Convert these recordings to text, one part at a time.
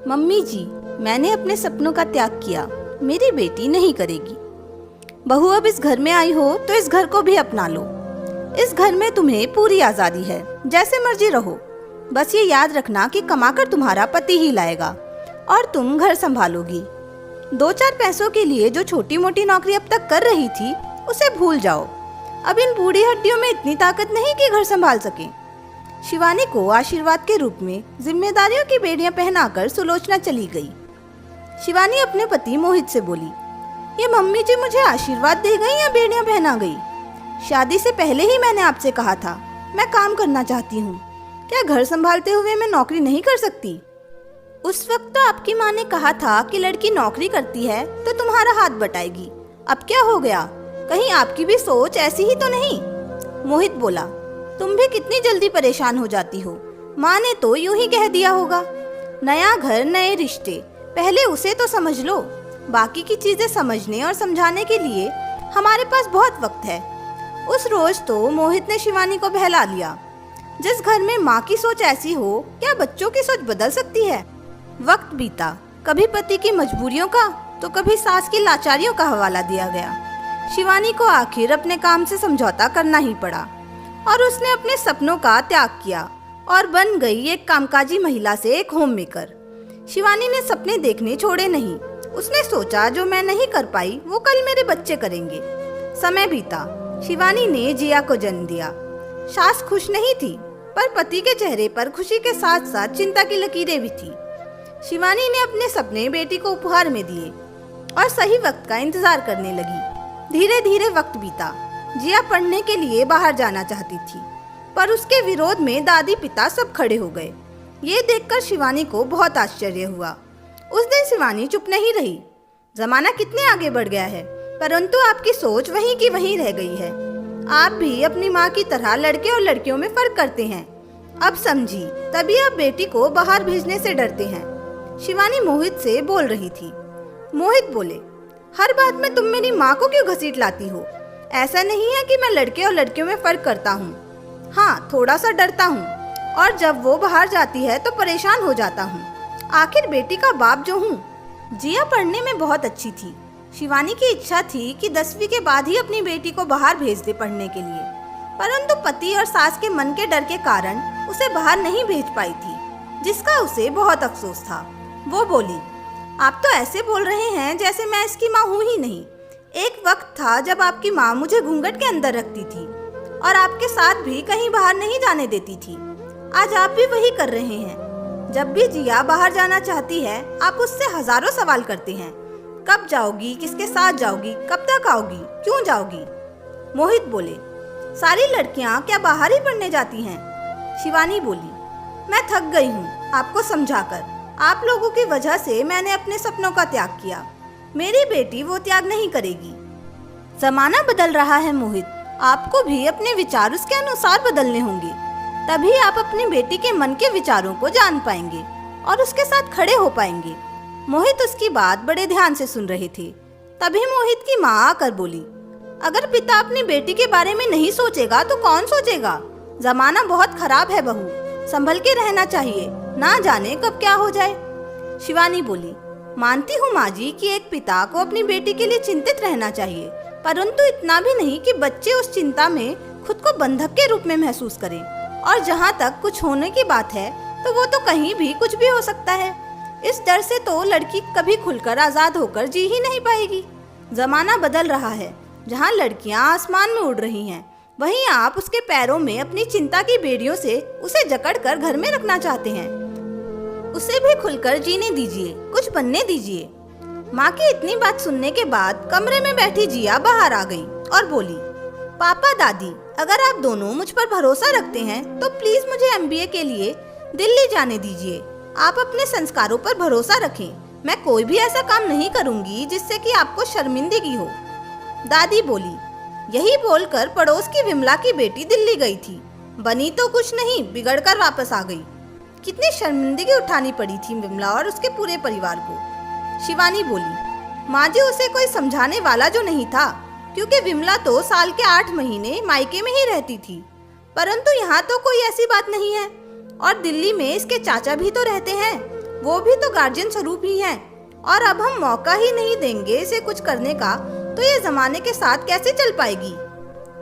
Mummy जी, मैंने अपने सपनों का त्याग किया, मेरी बेटी नहीं करेगी। बहू अब इस घर में आई हो तो इस घर को भी अपना लो। इस घर में तुम्हें पूरी आज़ादी है, जैसे मर्जी रहो। बस ये याद रखना कि कमाकर तुम्हारा पति ही लाएगा और तुम घर संभालोगी। 2-4 पैसों के लिए जो छोटी मोटी नौकरी अब तक कर रही थी उसे भूल जाओ। अब इन बूढ़ी हड्डियों में इतनी ताकत नहीं कि घर संभाल सके। शिवानी को आशीर्वाद के रूप में जिम्मेदारियों की बेड़ियां पहनाकर सुलोचना चली गई। शिवानी अपने पति मोहित से बोली, ये मम्मी जी मुझे आशीर्वाद दे गई या बेड़ियां पहना गई? शादी से पहले ही मैंने आपसे कहा था मैं काम करना चाहती हूँ। क्या घर संभालते हुए मैं नौकरी नहीं कर सकती? उस वक्त तो आपकी माँ ने कहा था कि लड़की नौकरी करती है तो तुम्हारा हाथ बटाएगी। अब क्या हो गया? कहीं आपकी भी सोच ऐसी ही तो नहीं? मोहित बोला, तुम भी कितनी जल्दी परेशान हो जाती हो। माँ ने तो यूं ही कह दिया होगा। नया घर नए रिश्ते, पहले उसे तो समझ लो। बाकी की चीजें समझने और समझाने के लिए हमारे पास बहुत वक्त है। उस रोज तो मोहित ने शिवानी को बहला लिया। जिस घर में माँ की सोच ऐसी हो, क्या बच्चों की सोच बदल सकती है? वक्त बीता, कभी पति की मजबूरियों का तो कभी सास की लाचारियों का हवाला दिया गया। शिवानी को आखिर अपने काम से समझौता करना ही पड़ा और उसने अपने सपनों का त्याग किया और बन गई एक कामकाजी महिला से एक होम मेकर। शिवानी ने सपने देखने छोड़े नहीं। उसने सोचा जो मैं नहीं कर पाई वो कल मेरे बच्चे करेंगे। समय बीता, शिवानी ने जिया को जन्म दिया। सास खुश नहीं थी, पर पति के चेहरे पर खुशी के साथ साथ चिंता की लकीरें भी थी। शिवानी ने अपने सपने बेटी को उपहार में दिए और सही वक्त का इंतजार करने लगी। धीरे धीरे वक्त बीता। जिया पढ़ने के लिए बाहर जाना चाहती थी, पर उसके विरोध में दादी पिता सब खड़े हो गए। ये देखकर शिवानी को बहुत आश्चर्य हुआ। उस दिन शिवानी चुप नहीं रही। जमाना कितने आगे बढ़ गया है, परंतु आपकी सोच वहीं की वहीं रह गई है। आप भी अपनी माँ की तरह लड़के और लड़कियों में फर्क करते हैं। अब समझी, तभी आप बेटी को बाहर भेजने से डरते हैं। शिवानी मोहित से बोल रही थी। मोहित बोले, हर बात में तुम मेरी माँ को क्यों घसीट लाती हो? ऐसा नहीं है कि मैं लड़के और लड़कियों में फर्क करता हूँ। हाँ, थोड़ा सा डरता हूँ, और जब वो बाहर जाती है तो परेशान हो जाता हूँ। आखिर बेटी का बाप जो हूँ। जिया पढ़ने में बहुत अच्छी थी। शिवानी की इच्छा थी कि 10वीं के बाद ही अपनी बेटी को बाहर भेज दे पढ़ने के लिए, परंतु पति और सास के मन के डर के कारण उसे बाहर नहीं भेज पाई थी, जिसका उसे बहुत अफसोस था। वो बोली, आप तो ऐसे बोल रहे हैं जैसे मैं इसकी माँ हूँ ही नहीं। एक वक्त था जब आपकी माँ मुझे घूंघट के अंदर रखती थी और आपके साथ भी कहीं बाहर नहीं जाने देती थी। आज आप भी वही कर रहे हैं। जब भी जिया बाहर जाना चाहती है, आप उससे हजारों सवाल करते हैं। कब जाओगी? किसके साथ जाओगी? कब तक आओगी? क्यों जाओगी? मोहित बोले, सारी लड़कियां क्या बाहर ही पढ़ने जाती हैं? शिवानी बोली, मैं थक गई हूँ आपको समझाकर। आप लोगों की वजह से मैंने अपने सपनों का त्याग किया। मेरी बेटी वो त्याग नहीं करेगी। जमाना बदल रहा है मोहित, आपको भी अपने विचार उसके अनुसार बदलने होंगे। तभी आप अपनी बेटी के मन के विचारों को जान पाएंगे और उसके साथ खड़े हो पाएंगे। मोहित उसकी बात बड़े ध्यान से सुन रहे थे। तभी मोहित की माँ आकर बोली, अगर पिता अपनी बेटी के बारे में नहीं सोचेगा तो कौन सोचेगा? जमाना बहुत खराब है बहू, संभल के रहना चाहिए, ना जाने कब क्या हो जाए। शिवानी बोली, मानती हूँ माँ जी कि एक पिता को अपनी बेटी के लिए चिंतित रहना चाहिए, परंतु इतना भी नहीं कि बच्चे उस चिंता में खुद को बंधक के रूप में महसूस करें। और जहाँ तक कुछ होने की बात है तो वो तो कहीं भी कुछ भी हो सकता है। इस डर से तो लड़की कभी खुलकर आजाद होकर जी ही नहीं पाएगी। जमाना बदल रहा है। जहाँ लड़कियाँ आसमान में उड़ रही हैं, वहीं आप उसके पैरों में अपनी चिंता की बेड़ियों से उसे जकड़कर घर में रखना चाहते हैं। उसे भी खुलकर जीने दीजिए, कुछ बनने दीजिए। माँ की इतनी बात सुनने के बाद कमरे में बैठी जिया बाहर आ गई और बोली, पापा दादी, अगर आप दोनों मुझ पर भरोसा रखते हैं तो प्लीज मुझे MBA के लिए दिल्ली जाने दीजिए। आप अपने संस्कारों पर भरोसा रखें। मैं कोई भी ऐसा काम नहीं करूंगी जिससे कि आपको शर्मिंदगी हो। दादी बोली। यही बोलकर पड़ोस की विमला की बेटी दिल्ली गई थी। बनी तो कुछ नहीं, बिगड़कर वापस आ गई। कितनी शर्मिंदगी उठानी पड़ी थी विमला और उसके पूरे परिवार को। शिवानी बोली, माँ जी उसे कोई समझाने वाला जो नहीं था, क्योंकि विमला तो साल के 8 महीने मायके में ही रहती थी। परंतु यहाँ तो कोई ऐसी बात नहीं है और दिल्ली में इसके चाचा भी तो रहते हैं। वो भी तो गार्जियन स्वरूप ही है, और अब हम मौका ही नहीं देंगे इसे कुछ करने का तो ये जमाने के साथ कैसे चल पाएगी।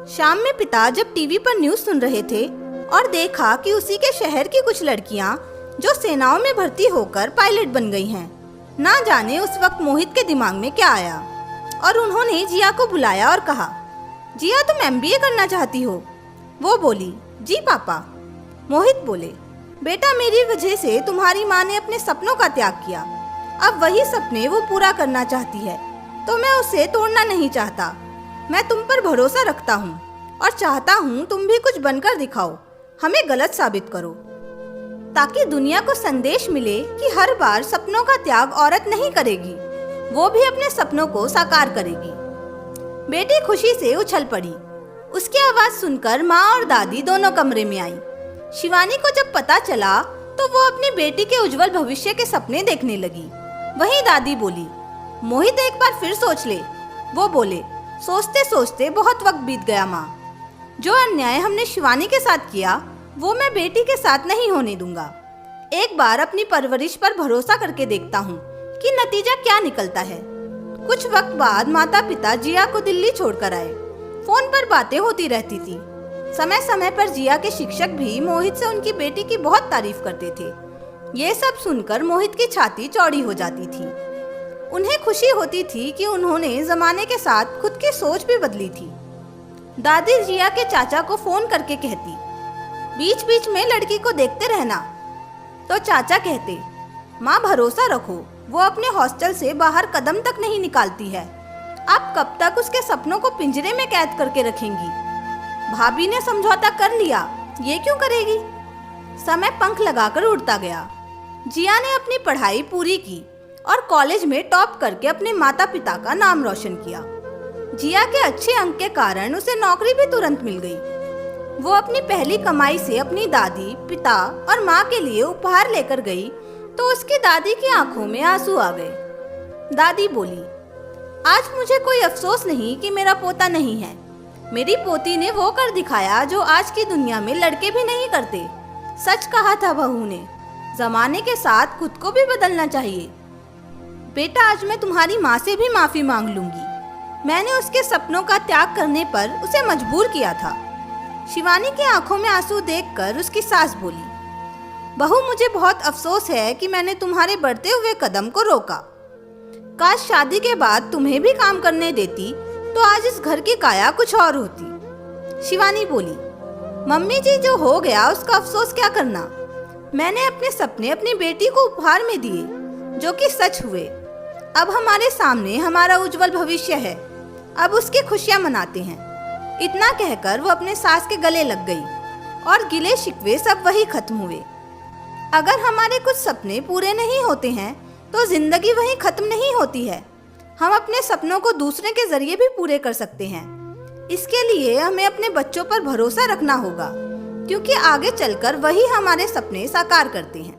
शाम में पिता जब टीवी पर न्यूज़ सुन रहे थे और देखा कि उसी के शहर की कुछ लड़कियां जो सेनाओं में भर्ती होकर पायलट बन गई हैं, ना जाने उस वक्त मोहित के दिमाग में क्या आया और उन्होंने जिया को बुलाया और कहा, जिया तुम एमबीए करना चाहती हो? वो बोली, जी पापा। मोहित बोले, बेटा मेरी वजह से तुम्हारी माँ ने अपने सपनों का त्याग किया, अब वही सपने वो पूरा करना चाहती है तो मैं उसे तोड़ना नहीं चाहता। मैं तुम पर भरोसा रखता हूँ और चाहता हूँ तुम भी कुछ बनकर दिखाओ, हमें गलत साबित करो, ताकि दुनिया को संदेश मिले कि हर बार सपनों का त्याग औरत नहीं करेगी, वो भी अपने सपनों को साकार करेगी। बेटी खुशी से उछल पड़ी। उसकी आवाज सुनकर माँ और दादी दोनों कमरे में आई। शिवानी को जब पता चला तो वो अपनी बेटी के उज्जवल भविष्य के सपने देखने लगी। वहीं दादी बोली, मोहित एक बार फिर सोच ले। वो बोले, सोचते सोचते बहुत वक्त बीत गया माँ। जो अन्याय हमने शिवानी के साथ किया वो मैं बेटी के साथ नहीं होने दूंगा। एक बार अपनी परवरिश पर भरोसा करके देखता हूँ कि नतीजा क्या निकलता है। कुछ वक्त बाद माता पिता जिया को दिल्ली छोड़कर आए। फोन पर बातें होती रहती थी। समय समय पर जिया के शिक्षक भी मोहित से उनकी बेटी की बहुत तारीफ करते थे। ये सब सुनकर मोहित की छाती चौड़ी हो जाती थी। उन्हें खुशी होती थी कि उन्होंने जमाने के साथ खुद की सोच भी बदली थी। दादी जिया के चाचा को फोन करके कहती, बीच बीच में लड़की को देखते रहना। तो चाचा कहते, माँ भरोसा रखो, वो अपने हॉस्टल से बाहर कदम तक नहीं निकालती है। आप कब तक उसके सपनों को पिंजरे में कैद करके रखेंगी? भाभी ने समझौता कर लिया, ये क्यों करेगी? समय पंख लगाकर उड़ता गया। जिया ने अपनी पढ़ाई पूरी की और कॉलेज में टॉप करके अपने माता पिता का नाम रोशन किया। जिया के अच्छे अंक के कारण उसे नौकरी भी तुरंत मिल गई। वो अपनी पहली कमाई से अपनी दादी, पिता और माँ के लिए उपहार लेकर गई तो उसकी दादी की आंखों में आंसू आ गए। दादी बोली, आज मुझे कोई अफसोस नहीं कि मेरा पोता नहीं है। मेरी पोती ने वो कर दिखाया जो आज की दुनिया में लड़के भी नहीं करते। सच कहा था बहू ने, जमाने के साथ खुद को भी बदलना चाहिए। बेटा आज मैं तुम्हारी माँ से भी माफी मांग लूंगी। मैंने उसके सपनों का त्याग करने पर उसे मजबूर किया था। शिवानी की आंखों में आंसू देखकर उसकी सास बोली, बहू मुझे बहुत अफसोस है कि मैंने तुम्हारे बढ़ते हुए कदम को रोका। काश शादी के बाद तुम्हें भी काम करने देती तो आज इस घर की काया कुछ और होती। शिवानी बोली, मम्मी जी जो हो गया उसका अफसोस क्या करना। मैंने अपने सपने अपनी बेटी को उपहार में दिए जो कि सच हुए। अब हमारे सामने हमारा उज्जवल भविष्य है, अब उसकी खुशियां मनाते हैं। इतना कहकर वो अपने सास के गले लग गई और गिले शिकवे सब वही खत्म हुए। अगर हमारे कुछ सपने पूरे नहीं होते हैं तो जिंदगी वहीं खत्म नहीं होती है। हम अपने सपनों को दूसरे के जरिए भी पूरे कर सकते हैं। इसके लिए हमें अपने बच्चों पर भरोसा रखना होगा, क्योंकि आगे चलकर वही हमारे सपने साकार करते हैं।